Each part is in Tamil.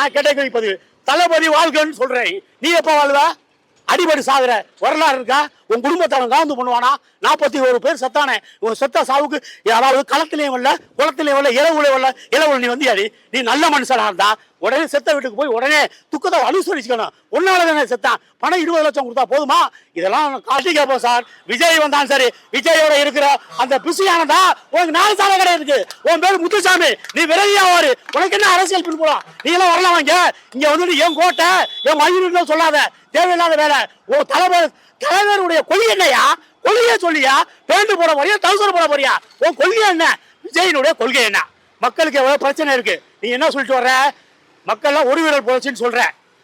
நான் கேட்ட கேள்வி தளபதி வாழ்கன்னு சொல்றேன். நீ எப்ப வாழ்வ? அடிபடி சாகுற வரலாறு இருக்கா? உன் குடும்பத்தை அவன் காந்து பண்ணுவானா? 41 பேர் செத்தானே. உன் செத்த சாவுக்கு அதாவது களத்திலையும் வரல, குளத்திலையும் வரல, இளவுல நீ வந்தியாடி. நீ நல்ல மனுஷனா இருந்தா உடனே செத்த வீட்டுக்கு போய் உடனே துக்கத்தை அனுசரிச்சுக்கணும். ஒன்னால தானே செத்தான். பணம் 20 லட்சம் கொடுத்தா போதுமா? இதெல்லாம் காட்டி கேட்போம் சார். விஜய் வந்தான் சரி, விஜயோட இருக்கிற அந்த பிசியானதா உனக்கு 4 சாலை கடை இருக்கு. உன் பேரு முத்துசாமி, நீ விரைவியா வாரு. உனக்கு என்ன அரசியல் பின்புலம்? நீ எல்லாம் வரலாம். இங்க வந்துட்டு என் கோட்டை என் மயிலும் சொல்லாத, தேவையில்லாத வேலை. உன் தலைவருடைய கொள்கை என்னையா? கொள்கையை சொல்லியா? பேண்டு போட போறியா? டவுசர் போட போறியா? உன் கொள்கை என்ன? விஜயனுடைய கொள்கை என்ன? மக்களுக்கு எவ்வளவு பிரச்சனை இருக்கு. நீ என்ன சொல்லிட்டு வர்ற? மக்கள்லாம் ஒரு வீரர் போச்சுன்னு சொல்ற.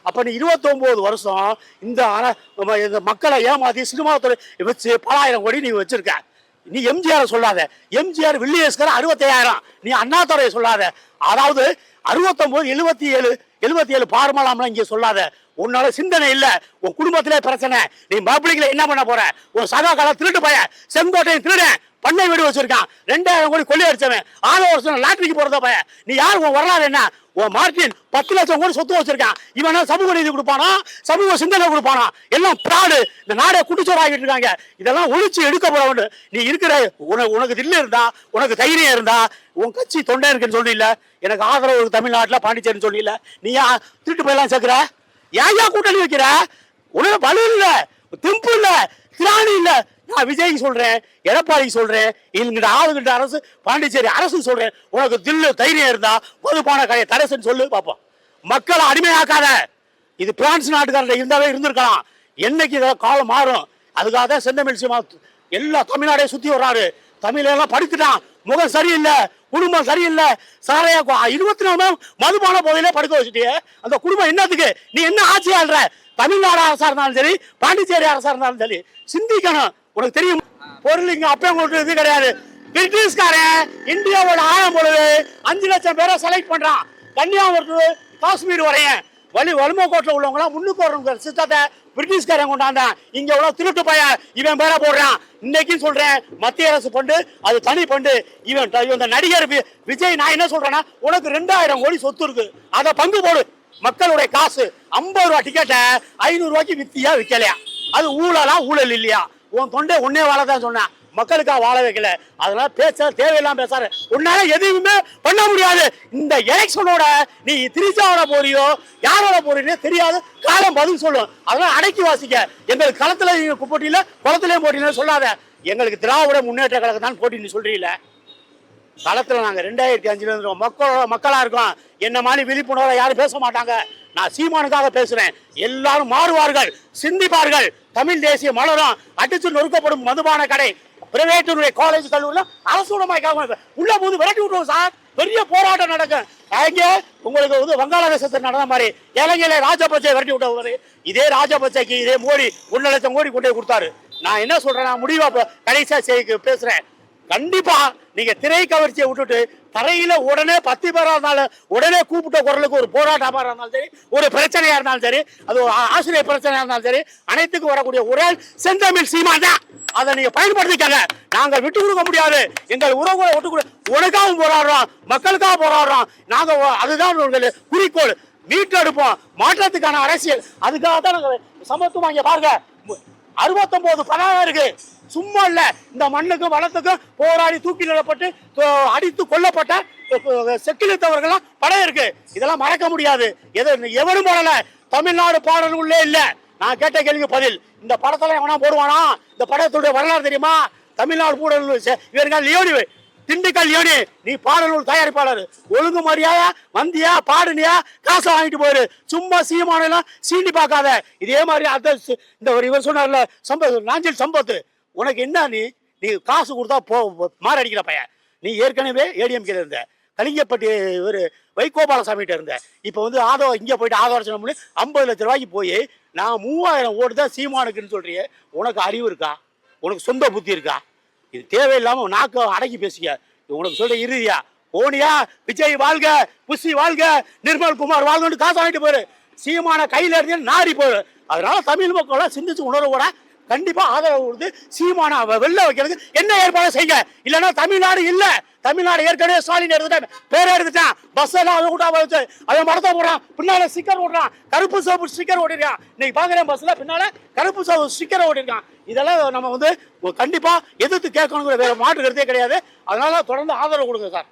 அப்ப நீ 29 வருஷம் இந்த மக்களை ஏமாத்தி சினிமாத்துறை வச்சு பல ஆயிரம் கோடி நீ வச்சிருக்க. நீ எம்ஜிஆர் சொல்லாத. எம்ஜிஆர் வில்லியஸ்கர் 65,000. நீ அண்ணாதுரையை சொல்லாத. அதாவது 69 77 பார்மலாம்லாம் இங்க சொல்லாத. உன்னால சிந்தனை இல்ல. உன் குடும்பத்திலே பிரச்சனை. நீ பப்ளிக்ல என்ன பண்ண போற? உன் சகா கால திருட்டு பைய செங்கோட்டையும் திருடன் பண்ணை வீடு வச்சிருக்கான். 2000 கோடி கொள்ளை அடிச்சவன் 6 வருஷம் லாட்டரிக்கு போறத பைய. நீ யார்? உன் வரலாறு என்ன? உன் மார்டின் 10 லட்சம் கோடி சொத்து வச்சிருக்கான். இவன் சமூக நீதி கொடுப்பானா? சமூக சிந்தனை கொடுப்பானா? எல்லாம் பிராடு. இந்த நாடை குடிச்சோர் ஆகிட்டு இருக்காங்க. இதெல்லாம் ஒழிச்சு எடுக்கப்பட வேண்டும். நீ இருக்கிற உனக்கு தில்லு இருந்தா, உனக்கு தைரியம் இருந்தா, உன் கட்சி தொண்டை இருக்குன்னு சொல்லல, எனக்கு ஆதரவு தமிழ்நாட்டில் பாண்டிச்சேரின்னு சொல்லல, நீ திருட்டு போயெல்லாம் சேர்க்கிற? ஏயா கூட்டணி வைக்கிற? உனக்கு வலு இல்ல, தெம்பு இல்ல, திராணி இல்ல. நான் விஜய் சொல்றேன், எடப்பாடி சொல்றேன், இங்கிட்ட ஆளுகிட்ட அரசு, பாண்டிச்சேரி அரசு சொல்றேன். உனக்கு தில்லு தைரியம் இருந்தா பொதுப்பான கடையை தரசுன்னு சொல்லு பார்ப்போம். மக்களை அடிமையாக்காத. இது பிரான்ஸ் நாட்டுக்காரர் இருந்தாவே இருந்திருக்கலாம். என்னைக்கு இதை காலம் மாறும். அதுக்காக தான் செந்தமிழ் சீமா எல்லா தமிழ்நாடையும் சுத்தி வர்றாரு. தமிழெல்லாம் படித்துட்டான். முகம் சரியில்லை, குடும்பம் சரியில்லை, சாரையா 24 மதுபான போதையில படுக்க வச்சுட்டியே. அந்த குடும்பம் என்னத்துக்கு? நீ என்ன ஆட்சி ஆள்ற? தமிழ்நாடு அரசா இருந்தாலும் சரி, பாண்டிச்சேரி அரசா இருந்தாலும் சரி, சிந்திக்கணும். உனக்கு தெரியும், பொருள் இங்க அப்பே உங்களுக்கு இது கிடையாது. பிரிட்டிஷ்காரன் இந்தியாவோட ஆழம் பொழுது 5 லட்சம் பேரை செலக்ட் பண்றான். கன்னியாகுமரி காஷ்மீர் வரையன் வலிமை கோட்டில் உள்ளவங்களாம் முன்னுக்கு வர சிஸ்டத்தை பிரிட்டிஷ்காரன் கொண்டாந்தான். இங்க எவ்வளவு திருட்டு பைய இவன் பேரை போடுறான். இன்னைக்கு சொல்றேன், மத்திய அரசு பண்டு அது தனி பண்டு. இவன் நடிகர் விஜய், நான் என்ன சொல்றேன்னா, உனக்கு 2000 கோடி சொத்து இருக்கு, அதை பங்கு போடு. மக்களுடைய காசு 50 ரூபா டிக்கெட்டை 500 ரூபாய்க்கு வித்தியா விற்கலையா? அது ஊழல் இல்லையா? உன் தொண்டை ஒன்னே வாழதான் சொன்னான், மக்களுக்காக வாழ வைக்கல. அதனால தேவையில்லாம பேசாரு. உன்னால எதுவுமே பண்ண முடியாது. இந்த எலெக்ஷனோட நீ திருச்சாவோட போறியோ யாரோட போறீங்க தெரியாது. காலம் பதில் சொல்லும். அதெல்லாம் அடக்கி வாசிக்க. எங்களுக்கு களத்துல போட்டியில குளத்திலேயும் போட்டியில சொல்லாத. எங்களுக்கு திராவிட முன்னேற்ற கழகம் தான் போட்டின்னு சொல்றீங்கள. களத்துல நாங்க 2005 மக்களா இருக்கோம். என்ன மாதிரி விழிப்புணர்வை யாரும் பேச மாட்டாங்க. நான் சீமானுக்காக பேசுறேன். எல்லாரும் மாறுவார்கள், சிந்திப்பார்கள். தமிழ் தேசிய மலரும். அடிச்சு நொறுக்கப்படும் மதுபான கடை பிரைவேட் காலேஜ் கல்லூரில அரசுடமாய் உள்ள போது விரட்டி விட்டுருவோம் சார். பெரிய போராட்டம் நடக்கும். அங்கே உங்களுக்கு வங்காளதேசத்தில் நடந்த மாதிரி இலங்கையில ராஜபக்சே விரட்டி விட்டவர். இதே ராஜபக்சேக்கு இதே மோடி 1 லட்சம் கோடி கொண்டு கொடுத்தாரு. நான் என்ன சொல்றேன், நான் முடிவா கடைசியா பேசுறேன். கண்டிப்பா நீங்க திரை கவர்ச்சியை விட்டுட்டு தரையில உடனே 10 பேரா இருந்தாலும் உடனே கூப்பிட்ட குரலுக்கு ஒரு போராட்டமா இருந்தாலும் சரி, ஒரு பிரச்சனையா இருந்தாலும் சரி, அது ஆசிரியர் பிரச்சனையா இருந்தாலும் சரி, அனைத்துக்கும் வரக்கூடிய ஒரே செந்தமிழ் சீமான் தான். அதை நீங்க பயன்படுத்திக்கங்க. நாங்க விட்டு கொடுக்க முடியாது. எங்கள் உறவுகளை விட்டு கொடு. உனக்காகவும் போராடுறோம், மக்களுக்காக போராடுறோம். நாங்க அதுதான் குறிக்கோள். மீட்டெடுப்போம் மாற்றத்துக்கான அரசியல். அதுக்காக தான் நாங்க சமத்துவம். இங்க பாருங்க, 69 பணம் இருக்கு. சும்மா இல்ல. இந்த மண்ணுக்கும் வளத்துக்கும் போராடி தூக்கிலிடப்பட்டு அடித்து கொல்லப்பட்ட செக்கிலித்தவர்கள்லாம் படம் இருக்கு. இதெல்லாம் மறக்க முடியாது. எவரும் போடல. தமிழ்நாடு பாடல் உள்ளே இல்ல. நான் கேட்ட கேள்வி பதில். இந்த படத்துல எவனா போடுவானா? இந்த படத்துடைய வரலாறு தெரியுமா? தமிழ்நாடு பாடல் இவருங்க லியோனி, திண்டுக்கல் லியோனி. நீ பாடல் தயாரிப்பாளர். ஒழுங்கு மரியாதை வந்தியா, பாடுனியா, காசை வாங்கிட்டு போயிரு. சும்மா சீமானெல்லாம் சீண்டி பார்க்காத. இதே மாதிரி இந்த இவர் சொன்னார்ல நாஞ்சில் சம்பத்து, உனக்கு என்ன? நீ காசு கொடுத்தா மாரடிக்கிற பையன். நீ ஏற்கனவே ஏடிஎம்கே இருந்த, கலிங்கப்பட்டி ஒரு வைகோபாலசாமிகிட்ட இருந்த. இப்போ இங்கே போயிட்டு ஆதரவு பண்ணி 50 லட்சம் ரூபாய்க்கு போய் நான் 3000 ஓட்டு தான் சீமானுக்குன்னு சொல்றியே. உனக்கு அறிவு இருக்கா? உனக்கு சொந்த புத்தி இருக்கா? இது தேவையில்லாம நாக்க அடக்கி பேசிக்க. உனக்கு சொல்ற இறுதியா போனியா, விஜய் வாழ்க, புஷி வாழ்க, நிர்மல்குமார் வாழ்கன்னு காசு வாங்கிட்டு போயிரு. சீமான கையில இருந்து நாரி போயிரு. அதனால தமிழ் மக்கள் சிந்திச்சு உணர்வோட கண்டிப்பா ஆதரவு கொடுத்து சீமான வெளில வைக்கிறதுக்கு என்ன ஏற்பாடு செய்யுங்க. இல்லைன்னா தமிழ்நாடு இல்ல, தமிழ்நாடு ஏற்கனவே ஸ்டாலின் எடுத்துட்டேன், பேரை எடுத்துட்டான், பஸ் எல்லாம் அவன் கூட வச்சு அவன் மரத்தை போடுறான், பின்னால ஸ்டிக்கர் ஓடுறான், கருப்பு சோப்பு ஸ்டிக்கர் ஓடிருக்கான். இன்னைக்கு பாக்குறேன் பஸ்ல பின்னால கருப்பு சோப்பு ஸ்டிக்கர் ஓடிருக்கான். இதெல்லாம் நம்ம வந்து கண்டிப்பா எதிர்த்து கேட்கணுங்கிற வேற மாற்று கருத்தே கிடையாது. அதனால தொடர்ந்து ஆதரவு கொடுங்க சார்.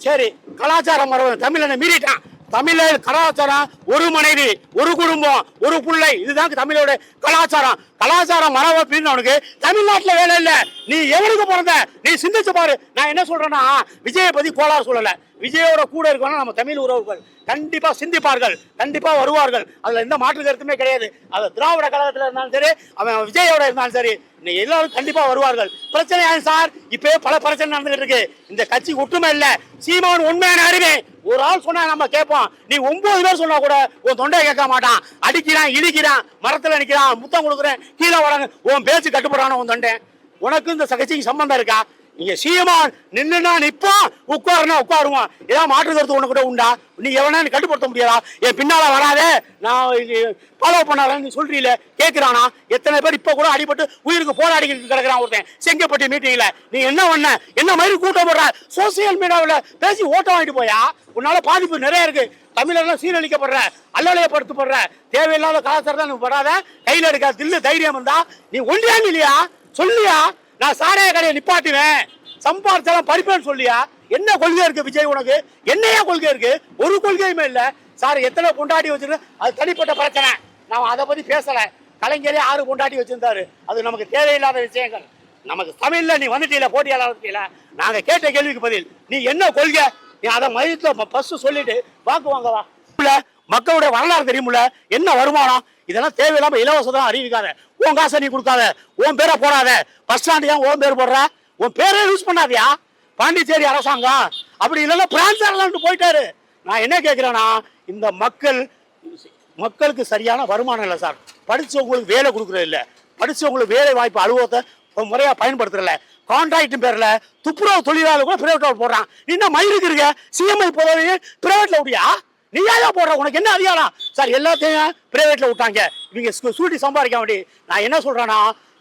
சரி, கலாச்சாரம் மரபு தமிழனை மீறிட்டான். தமிழர் கலாச்சாரம் ஒரு மனைவி, ஒரு குடும்பம், ஒரு பிள்ளை, இதுதான் தமிழோட கலாச்சாரம். கலாச்சாரம் மரபு அப்படின்னு அவனுக்கு தமிழ்நாட்டுல வேலை இல்ல. நீ எவனுக்கு பிறந்த நீ சிந்திச்சு பாரு. நான் என்ன சொல்றேன்னா, விஜயை பத்தி கோளாறு சொல்லல. விஜயோட கூட இருக்கணும் நம்ம தமிழ் உறவுகள் கண்டிப்பா சிந்திப்பார்கள், கண்டிப்பா வருவார்கள். அதுல எந்த மாற்று கருத்துமே கிடையாது. அது திராவிட கழகத்துல இருந்தாலும் சரி, அவன் விஜயோட இருந்தாலும் சரி, எல்லாரும் கண்டிப்பா வருவார்கள். பிரச்சனை சார், இப்பவே பல பிரச்சனை நடந்துகிட்டு இருக்கு. இந்த கட்சி ஒற்றுமை இல்ல. சீமான் உண்மையான அறிவே ஒரு ஆள் சொன்னா நம்ம கேட்போம். நீ 9 பேர் சொன்னா கூட உன் தொண்டையை கேட்க மாட்டான். அடிக்கிறான், இடிக்கிறான், மரத்துல நிக்கிறான், முத்தம் கொடுக்குறேன், கீழே வராங்க, உன் பேச்சு கட்டுப்படான உன் தொண்டை. உனக்கு இந்த கட்சிக்கு சம்பந்தம் இருக்கா? நீங்க சீமான் நின்னுனா நிப்பான், உட்காருனா உட்காருவான். ஏதாவது மாற்று கருத்து உனக்கு கூட உண்டா? நீ எவனா கட்டுப்படுத்த முடியாதா? என் பின்னால வராதே, நான் ஃபாலோ பண்ணாதான் நீ சொல்றீல, கேட்கிறானா? எத்தனை பேர் இப்ப கூட அடிபட்டு உயிருக்கு போராடிக்கிட்டு கிடக்குறான் ஒருத்தன் செங்கப்பட்டி மீட்டிங்ல. நீ என்ன பண்ண? என்ன மாதிரி கூட்டம் போடுற? சோசியல் மீடியாவில் பேசி ஓட்டம் வாங்கிட்டு போயா? உன்னால பாதிப்பு நிறைய இருக்கு. தமிழர்லாம் சீரழிக்கப்படுற, அல்லலையப்படுத்தப்படுற, தேவையில்லாத கலாச்சாரம் தான் படாத. கையில் எடுக்காத தில்லு தைரியம் இருந்தா நீ ஒன்றியாங்க இல்லையா? சொல்லியா நான் சாராய கடையை நிப்பாட்டுவேன், சம்பாரிச்சாலும் பறிப்பேன்னு சொல்லியா? என்ன கொள்கை இருக்கு விஜய் உனக்கு? என்னையா கொள்கை இருக்கு? ஒரு கொள்கையுமே இல்ல சார். எத்தனை கொண்டாடி வச்சிருக்கு, அது தனிப்பட்ட பிரச்சனை. நான் அதை பத்தி பேசல. கலைஞரே 6 கொண்டாடி வச்சிருந்தாரு. அது நமக்கு தேவையில்லாத விஷயங்கள். நமக்கு தமிழ்ல நீ வந்துட்டீல, போட்டியாளர். நாங்க கேட்ட கேள்விக்கு பதில் நீ என்ன கொள்கை? நீ அதை மதியத்துல ஃபர்ஸ்ட் சொல்லிட்டு வாக்கு வாங்கவா. மக்களுடைய வரலாறு தெரியுமில்ல, என்ன வருமானம், இதெல்லாம் தேவையில்லாம இலவசம் அறிவிக்காத. உன் காசை நீ கொடுக்காத, உன் பேரை போடாத. பஸ் ஸ்டாண்டு ஏன் உன் பேர் போடுற? உன் பேரே யூஸ் பண்ணாதியா? பாண்டிச்சேரி அரசாங்கம் அப்படி இல்லைன்னா பிரான்ஸ் போயிட்டாரு. நான் என்ன கேட்கிறேன்னா, இந்த மக்களுக்கு சரியான வருமானம் இல்லை சார். படிச்சவங்களுக்கு வேலை கொடுக்கறது இல்லை, படிச்சவங்களுக்கு வேலை வாய்ப்பு அலுவலகத்தை முறையா பயன்படுத்துறல. கான்ட்ராக்ட் பேர்ல துப்புரவு தொழிலாளர் கூட பிரைவேட் போடுறான். நீ என்ன மயிருக்கு இருக்க? சிஎம்ஐ போதவே பிரைவேட்ல விடியா? நீ ஏன் போடுற? உனக்கு என்ன அதிகாரம் சார்? எல்லாத்தையும் பிரைவேட்ல விட்டாங்க. இவங்க சூட்டி சம்பாதிக்க வேண்டி. நான் என்ன சொல்றேன்னா,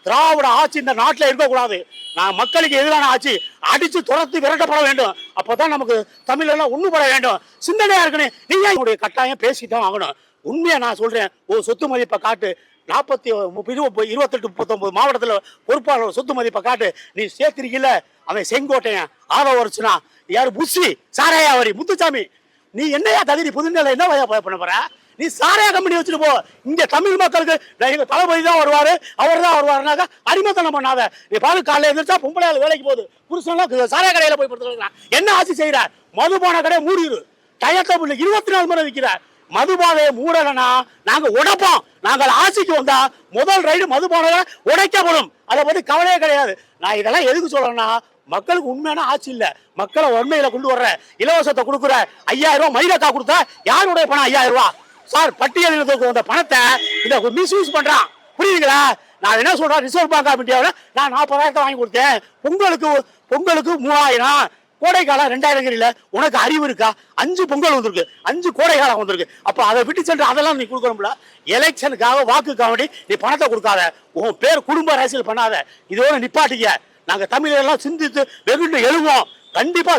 திராவிட ஆட்சி இந்த நாட்டில் இருக்கக்கூடாது. நான் மக்களுக்கு எதிரான ஆட்சி, அடிச்சு துரத்து விரட்டப்பட வேண்டும். அப்பதான் நமக்கு தமிழெல்லாம் ஒண்ணுபட வேண்டும். சிந்தனையா இருக்கணும். நீங்க என்னுடைய கட்டாயம் பேசித்தான் ஆகணும். உண்மையா நான் சொல்றேன். ஒரு சொத்து மதிப்பை காட்டு. 28 மாவட்டத்தில் பொறுப்பாளர் சொத்து மதிப்பை காட்டு. நீ சேர்த்திருக்கல, அவன் செங்கோட்டையன், ஆதவர்ச்சுனா, யாரு புஷி, சாராயாவரி, முத்துசாமி, நீ என்னையா தகுதி? புதுநிலை என்ன பண்ண போற? நீ சாரையா கம்பெனி வச்சுட்டு போ. இங்க தமிழ் மக்களுக்கு எங்க தளபதி தான் வருவாரு, அவர் தான் வருவாருனாக்கா அடிமத்தனம் பண்ணாத. நீ பாரு, காலையில் எழுந்திரிச்சா பொம்பளை வேலைக்கு போகுது, புருஷன்லாம் சாராய கடையில போய் படுத்துக்கிறான். என்ன ஆட்சி செய்யற? மதுபான கடை மூடிடு. டயத்தை 24 மணி விற்கிற. மதுபானையை மூடலனா நாங்க உடைப்போம். நாங்கள் ஆட்சிக்கு வந்தா முதல் ரைடு மதுபான உடைக்கப்படும். அதை பத்தி கவலையே கிடையாது. நான் இதெல்லாம் எதுக்கு சொல்றேன்னா, மக்களுக்கு உண்மையான ஆட்சி இல்ல, மக்களை உண்மையில கொண்டு வர்ற, இலவசத்தை கொடுக்குற. 5000 ரூபாய் மயிலக்கா கொடுத்தா யாருடைய பணம்? 5000 ரூபாய் சார். பட்டியலினத்துக்கு வந்த பணத்தை இதை மிஸ்யூஸ் பண்றான். புரியுதுங்களா? நான் என்ன சொல்றேன், ரிசர்வ் பேங்க் ஆஃப் இந்தியாவில் நான் 40,000 வாங்கி கொடுத்தேன். பொங்கலுக்கு 3000, கோடைக்காலம் 2000. உனக்கு அறிவு இருக்கா? 5 பொங்கல் வந்திருக்கு, 5 கோடைக்காலம் வந்திருக்கு. அப்ப அதை விட்டு சென்று அதெல்லாம் நீ கொடுக்கணும்ல. எலெக்ஷனுக்காக வாக்குக்காக வேண்டி நீ பணத்தை கொடுக்காத. உன் பேர் குடும்ப அரசியல் பண்ணாத. இதோட நிப்பாட்டிக்க. நாங்க தமிழெல்லாம் சிந்தித்து வெகுண்டு எழுவோம். கண்டிப்பா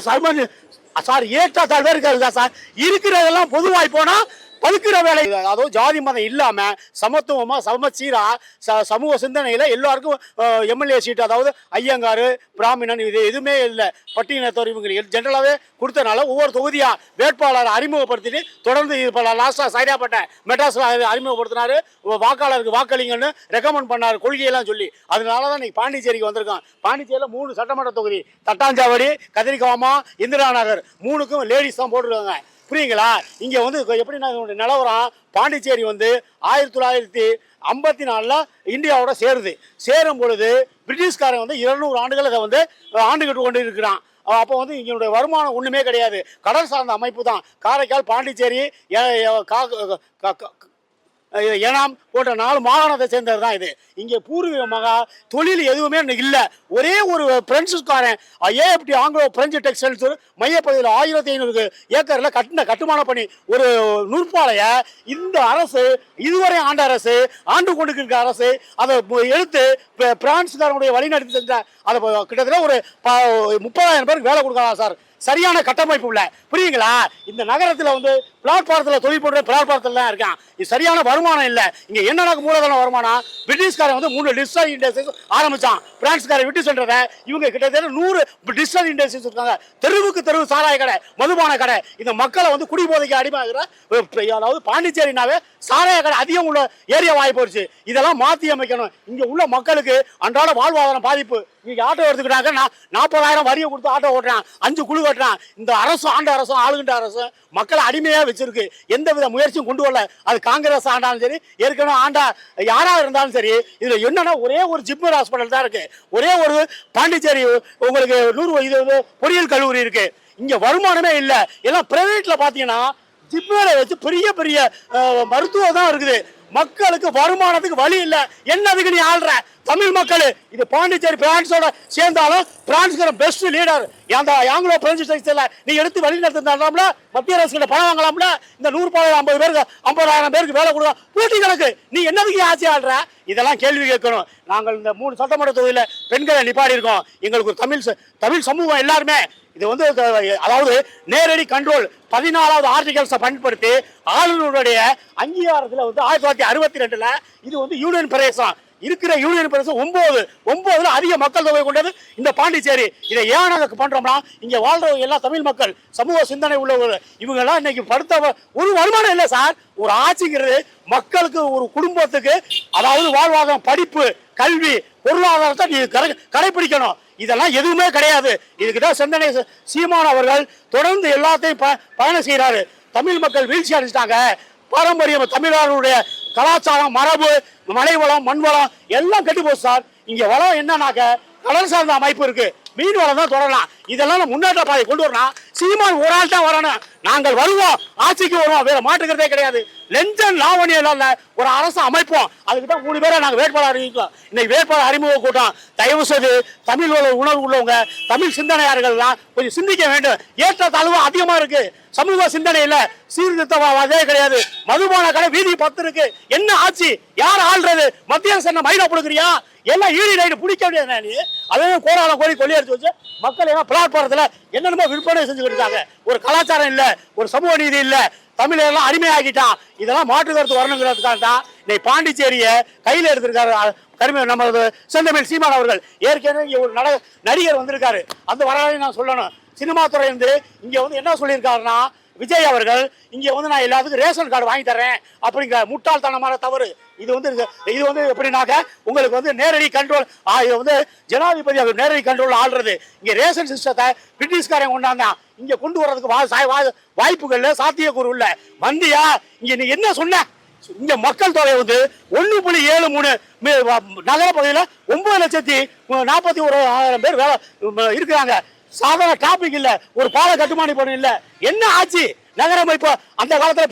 சார் ஏற்றா தாழ்வே இருக்காது சார். இருக்கிறதெல்லாம் பொதுவாய் போனா பதுக்கிற வேலை. அதாவது ஜாதி மதம் இல்லாம சமத்துவமா சமச்சீரா சமூக சிந்தனையில எல்லாருக்கும் எம்எல்ஏ சீட், அதாவது ஐயங்காரு, பிராமணன், இது எதுவுமே இல்லை. பட்டியலினத்தோர் இவங்க ஜென்ரலாவே கொடுத்தனால ஒவ்வொரு தொகுதியா வேட்பாளர் அறிமுகப்படுத்திட்டு தொடர்ந்து லாஸ்டா சைதாப்பேட்டை மெட்ராஸ்ல அறிமுகப்படுத்தினாரு. வாக்காளருக்கு வாக்களிங்கன்னு ரெக்கமெண்ட் பண்ணாரு, கொள்கையெல்லாம் சொல்லி. அதனாலதான் இன்னைக்கு பாண்டிச்சேரிக்கு வந்திருக்கான். பாண்டிச்சேரியில 3 சட்டமன்ற தொகுதி, தட்டாஞ்சாவடி, கதிரிகாமா, இந்திரா நகர், 3க்கும் லேடிஸ் தான் போட்டுருக்காங்க. புரியுங்களா? இங்க வந்து எப்படி நிலவரம், பாண்டிச்சேரி வந்து 1954 இந்தியாவோட சேரும் பொழுது பிரிட்டிஷ்காரன் வந்து 200 ஆண்டுகள் அதை வந்து ஆண்டுகிட்டு கொண்டு இருக்கிறான். அப்போ வந்து இங்களுடைய வருமானம் ஒண்ணுமே கிடையாது, கடல் சார்ந்த அமைப்பு தான். காரைக்கால், பாண்டிச்சேரி, ஏனாம் போன்ற 4 மாகாணத்தை சேர்ந்தது தான் இது. இங்கே பூர்வீகமாக தொழில் எதுவுமே இல்லை. ஒரே ஒரு பிரெஞ்சுக்காரன் ஏஎஃப்டி ஆங்கிலோ பிரெஞ்சு டெக்ஸ்டைல்ஸ் மையப்பகுதியில் 1500 ஏக்கரில் கட்டுமான பணி ஒரு நூற்பாலையை இந்த அரசு இதுவரை ஆண்ட அரசு ஆண்டு கொண்டு இருக்க அரசு அதை எடுத்து பிரான்ஸ்காரனுடைய வழிநடத்தி செஞ்ச அதை கிட்டத்தட்ட ஒரு 30,000 பேருக்கு வேலை கொடுக்கலாம் சார். சரியான கட்டமைப்பு இல்லை, புரியுங்களா? இந்த நகரத்தில் வந்து பிளாட்பாரத்தில் தொழில் போடுற பிளாட்பாரத்தில் தான் இருக்கான். இது சரியான வருமானம் இல்லை. இங்கே என்ன மூலதன வருமானம்? பிரிட்டிஷ்காரன் வந்து 3 டிஜிட்டல் இண்டஸ்ட்ரீஸ் ஆரம்பிச்சான். பிரான்ஸ்காரன் விட்டு சென்றதை இவங்க கிட்டத்தட்ட 100 டிஜிட்டல் இண்டஸ்ட்ரீஸ் இருக்காங்க. தெருவுக்கு தெருவு சாராய கடை, மதுபான கடை. இந்த மக்களை வந்து குடிபோதைக்கு அடிமையாகிற, அதாவது பாண்டிச்சேரினாவே சாராய கடை அதிகம் உள்ள ஏரியா வாய்ப்பு போயிடுச்சு. இதெல்லாம் மாற்றி அமைக்கணும். இங்கே உள்ள மக்களுக்கு அன்றாட வாழ்வாதாரம் பாதிப்பு. இங்கே ஆட்டோ எடுத்துக்கிட்டாங்க, 40,000 வரியை கொடுத்து ஆட்டோ ஓட்டுறான், 5 குழு கட்டுறான். இந்த அரசும் ஆண்ட அரசும் ஆளுகின்ற அரசும் மக்களை அடிமையாக வச்சிருக்கு. எந்த வித முயற்சியும் கொண்டு வரல. அது காங்கிரஸ் ஆண்டாலும் சரி, ஏற்கனவே ஆண்டா யாராக இருந்தாலும் சரி. இதில் என்னன்னா ஒரே ஒரு ஜிப்மர் ஹாஸ்பிட்டல் தான் இருக்கு. ஒரே ஒரு பாண்டிச்சேரி உங்களுக்கு 100 பொறியியல் கல்லூரி இருக்கு. இங்கே வருமானமே இல்லை. எல்லாம் பிரைவேட்ல பார்த்தீங்கன்னா ஜிப்மரை வச்சு பெரிய பெரிய மருத்துவம் தான் இருக்குது. மக்களுக்கு வருமானத்துக்கு வழி இல்லை. என்னதுக்கு நீ ஆள்ற? தமிழ் மக்கள் இது பாண்டிச்சேரி பிரான்ஸோட சேர்ந்தாலும் பிரான்ஸ்கிற பெஸ்ட் லீடர் அந்த ஆங்கிலோ பிரெஞ்சு டெக்ஸ்டைல நீ எடுத்து வழி நடத்தினால மத்திய அரசு கிட்ட பணம் வாங்கலாம்ல. இந்த 100 பேருக்கு 50,000 பேருக்கு வேலை கொடுக்க பூட்டி கணக்கு. நீ என்னதுக்கு ஆட்சி ஆள்ற? இதெல்லாம் கேள்வி கேட்கணும். நாங்கள் இந்த 3 சட்டமன்ற தொகுதியில் பெண்களை நிப்பாடி இருக்கோம். எங்களுக்கு ஒரு தமிழ் சமூகம் எல்லாருமே இது வந்து அதாவது நேரடி கண்ட்ரோல் 14வது ஆர்டிகல்ஸை பயன்படுத்தி ஆளுநருடைய அங்கீகாரத்தில் வந்து 1962 இது வந்து யூனியன் பிரதேசம் இருக்கிற யூனியன் பிரதேசம் 9 அதிக மக்கள் தொகை கொண்டது இந்த பாண்டிச்சேரி. இதை ஏன் நாங்கள் பண்றோம்னா இங்க வாழ்றவங்க எல்லாம் தமிழ் மக்கள், சமூக சிந்தனை உள்ளவங்க. இவங்க எல்லாம் இன்னைக்கு படுத்த ஒரு வருமானம் இல்லை சார். ஒரு ஆட்சிங்கிறது மக்களுக்கு ஒரு குடும்பத்துக்கு அதாவது வாழ்வாதாரம், படிப்பு, கல்வி, பொருளாதாரத்தை நீ கடைபிடிக்கணும். இதெல்லாம் எதுவுமே கிடையாது. இதுக்குதான் சிந்தனை சீமான் அவர்கள் தொடர்ந்து எல்லாத்தையும் பயணம் செய்யறாரு. தமிழ் மக்கள் வீழ்ச்சி அடைஞ்சிட்டாங்க. பாரம்பரியம் தமிழர்களுடைய கலாச்சாரம், மரபு, மலை வளம், மண் வளம் எல்லாம் கெட்டு போச்சு சார். இங்க வளம் என்னன்னாக்க கடல் சார்ந்த அமைப்பு இருக்கு, மீன் வளம் தான் தொடரலாம். இதெல்லாம் முன்னேற்ற பாதை கொண்டு வரணும். சீமான் ஒரு ஆள் தான் வரணும். நாங்கள் வருவோம், ஆட்சிக்கு வருவோம், வேற மாற்றுக்கிறதே கிடையாது. லெஞ்சன் லாவணியம் ஒரு அரசு அமைப்போம். அதுக்கு தான் 3 பேரை நாங்கள் வேட்பாளர் அறிவிக்கலாம். இன்னைக்கு வேட்பாளர் அறிமுக கூட்டம். தயவு செய்து தமிழ் உணர்வு உள்ளவங்க, தமிழ் சிந்தனையாளர்கள்லாம் கொஞ்சம் சிந்திக்க வேண்டும். ஏற்ற தாழ்வு அதிகமா இருக்கு. சமூக சிந்தனை இல்ல, சீர்திருத்தவாதே கிடையாது. மதுபான கடை வீதி 10 இருக்கு. என்ன ஆட்சி? யார் ஆள்றது? மத்திய அரசு என்ன மைலா கொடுக்குறியா? எல்லாம் ஈடி ரைடு பிடிக்க முடியாது. நீ அதையும் கோராளம் கோரி கொள்ளையடிச்சு வச்சு மக்கள் எல்லாம் பிளாட்பாரத்தில் என்னென்னமோ விற்பனை செஞ்சுக்கிட்டு இருக்காங்க. ஒரு கலாச்சாரம் இல்லை, ஒரு சமூக நீதி இல்லை. தமிழெல்லாம் அடிமையாகிட்டான். இதெல்லாம் மாற்று கருத்து வரணுங்கிறதுக்காக தான் இன்னைக்கு பாண்டிச்சேரியை கையில் எடுத்திருக்காரு நம்ம செந்தமிழ் சீமான் அவர்கள். ஏற்கனவே ஒரு நடிகர் வந்திருக்காரு. அந்த வரலாறு நான் சொல்லணும். சினிமா துறை வந்து இங்க வந்து என்ன சொல்லியிருக்காருன்னா, விஜய் அவர்கள் இங்க வந்து நான் எல்லாத்துக்கும் ரேஷன் கார்டு வாங்கி தரேன் அப்படிங்கிற முட்டாள்தனமான தவறு. இது வந்து எப்படின்னாக்க உங்களுக்கு வந்து நேரடி கண்ட்ரோல், இது வந்து ஜனாதிபதி அவர் நேரடி கண்ட்ரோல் ஆள்றது. இங்க ரேஷன் சிஸ்டத்தை பிரிட்டிஷ்காரன் கொண்டாந்தான். இங்க கொண்டு வர்றதுக்கு வாய்ப்புகள் சாத்தியக்கூறு இல்லை. வந்தியா இங்க நீ என்ன சொன்ன? இங்க மக்கள் தொகை வந்து 1.73 நகர பகுதியில் 9,41,000 பேர் வேலை இருக்கிறாங்க. சாதாரண டாபிக் இல்ல, ஒரு பால கட்டுமானி பண்ண இல்ல. என்ன ஆச்சு? நகரமைப்பு அந்த காலத்துல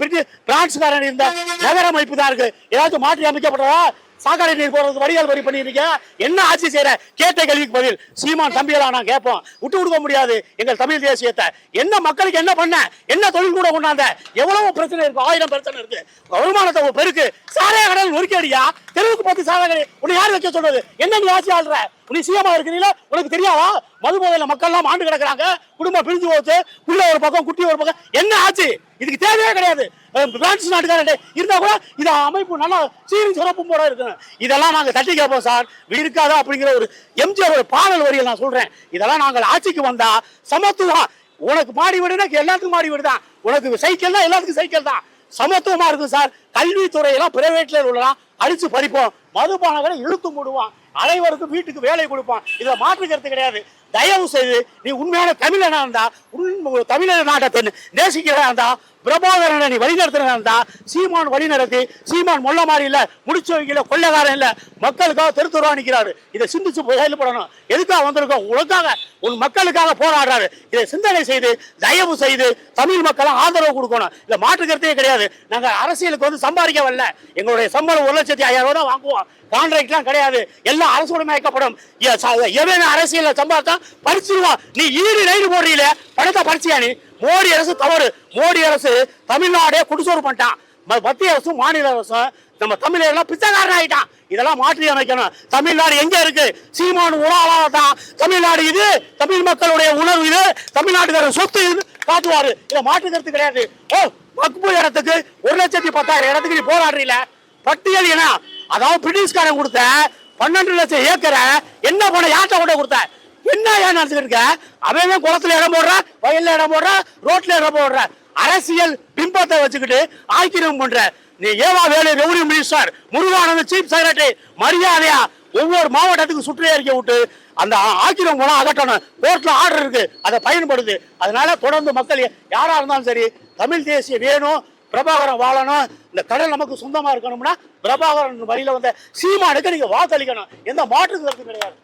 பிரான்ஸ்காரன் இருந்த நகரமைப்பு தான் இருக்கு. ஏதாச்சும் மாற்றி அமைக்கப்பட்டதா? சாக்கடை நீர் போறதுக்கு வடிகால் வரி பண்ணிருக்கீங்க. என்ன ஆட்சி செய்யற? கேட்ட கேள்விக்கு பதில் சீமான் தம்பியெல்லாம் நான் கேட்போம். விட்டு கொடுக்க முடியாது எங்கள் தமிழ் தேசியத்தை. என்ன மக்களுக்கு என்ன பண்ண? என்ன தொழில் கூட கொண்டாந்த? எவ்வளவு பிரச்சனை இருக்கு, 1000 பிரச்சனை இருக்கு. வருமானத்தை பெருக்கு. சாராய கடல் நொறுக்கடியா? தெருவுக்கு 10 சாராய கடை உன்னை யார் வைக்க சொல்றது? என்ன நீ ஆட்சி ஆள்ற? நீ சிஎம்மா இருக்கிறீங்களா? உனக்கு தெரியாதா? மது போதையில மக்கள் எல்லாம் ஆண்டு கிடக்குறாங்க. குடும்பம் பிரிஞ்சு போச்சு. உள்ள ஒரு பக்கம், குட்டி ஒரு பக்கம். என்ன ஆச்சு? இதுக்கு தேவையே கிடையாது. பிரான்ஸ் நாட்டுக்காரே இருந்தா கூட இது அமைப்பு நல்லா சீரும் சிறப்பும் போட இருக்கணும். இதெல்லாம் நாங்க தட்டி கேட்போம் சார். இருக்காதா அப்படிங்கிற ஒரு எம்ஜிஆர் ஒரு பாடல் வரியை நான் சொல்றேன். இதெல்லாம் நாங்கள் ஆட்சிக்கு வந்தா சமத்துவம். உனக்கு மாடி வீடுனா எல்லாத்துக்கும் மாடி வீடு தான். உனக்கு சைக்கிள் தான் எல்லாத்துக்கும் சைக்கிள் தான். சமத்துவமா இருக்கும் சார். கல்வித்துறையெல்லாம் பிரைவேட்ல உள்ளலாம் அடிச்சு பறிப்போம். மதுபானங்களை இழுத்து மூடுவான், அனைவருக்கும் வீட்டுக்கு வேலை கொடுப்பான். இதை மாற்றுக்கிறது கிடையாது. தயவு செய்து நீ உண்மையான தமிழனா இருந்தா, தமிழக நாட்டை நேசிக்கிறதா இருந்தா, பிரபாகரனை நீ வழிநடத்துறதா இருந்தா, சீமான் வழிநடத்தி, சீமான் மொல்ல மாதிரி இல்ல, முடிச்சு வைக்கல, கொள்ளைக்காரன் இல்ல, மக்களுக்காக தெருத்துருவா நிற்கிறாரு. இதை சிந்திச்சு செயல்படணும். எதுக்காக வந்திருக்கோம்? உனக்காக, உன் மக்களுக்காக போராடுறாரு. இதை சிந்தனை செய்து தயவு செய்து தமிழ் மக்களும் ஆதரவு கொடுக்கணும். இல்ல மாற்றுக்கிறதே கிடையாது. நாங்க அரசியலுக்கு வந்து சம்பாதிக்க வரல. எங்களுடைய சம்பளம் 1,50,000 தான் வாங்குவோம். கான்ட்ராக்ட்லாம் கிடையாது. எல்லாம் அரசுடைமையாக்கப்படும். எவன் அரசியல் சம்பாதித்தா பறிச்சிருவான். நீ ஈடு ரைடு போடுறீல, பணத்தை பறிச்சியா நீ? மோடி அரசு தவறு. மோடி அரசு தமிழ்நாடே குடிசோறு பண்ணிட்டான். மத்திய அரசும் மாநில அரசும் நம்ம தமிழர்கள் பிச்சைக்காரன் ஆயிட்டான். இதெல்லாம் மாற்றி அமைக்கணும். தமிழ்நாடு எங்க இருக்கு? சீமான் உணவாதான் தமிழ்நாடு இது, தமிழ் மக்களுடைய உணர்வு இது, தமிழ்நாட்டுக்கார சொத்து இது காட்டுவாரு. இதை மாற்றுக்கிறது கிடையாது. வக்பு இடத்துக்கு 1,10,000 இடத்துக்கு நீ போராடுறீல, பட்டியல் என்ன? அதாவது பிரிட்டிஷ்காரன் கொடுத்த 12 லட்சம் ஏக்கரை என்ன பண்ண? யார்கிட்ட கொண்டு கொடுத்த? என்ன ஏன் நடந்துட்டு இருக்க? அவன் குளத்துல இடம் போடுற, வயல்ல இடம் போடுற, ரோட்ல இடம் போடுற, அரசியல் பிம்பத்தை வச்சுக்கிட்டு ஆக்கிரமிப்பு பண்ற. நீ ஏவா வேலை revenue minister Murugananda chief secretary மரியாதையா ஒவ்வொரு மாவட்டத்துக்கு சுற்று அறிக்கை விட்டு அந்த ஆக்கிரமிப்பு போனா அகற்றணும். கோர்ட்ல ஆர்டர் இருக்கு, அதை பயன்படுது. அதனால தொடர்ந்து மக்கள் யாரா இருந்தாலும் சரி, தமிழ் தேசிய வேணும், பிரபாகரன் வாழணும், இந்த கடல் நமக்கு சொந்தமா இருக்கணும்னா பிரபாகரன் வழியில வந்த சீமானுக்கு நீங்க வாக்களிக்கணும். எந்த மாற்று கருத்து கிடையாது.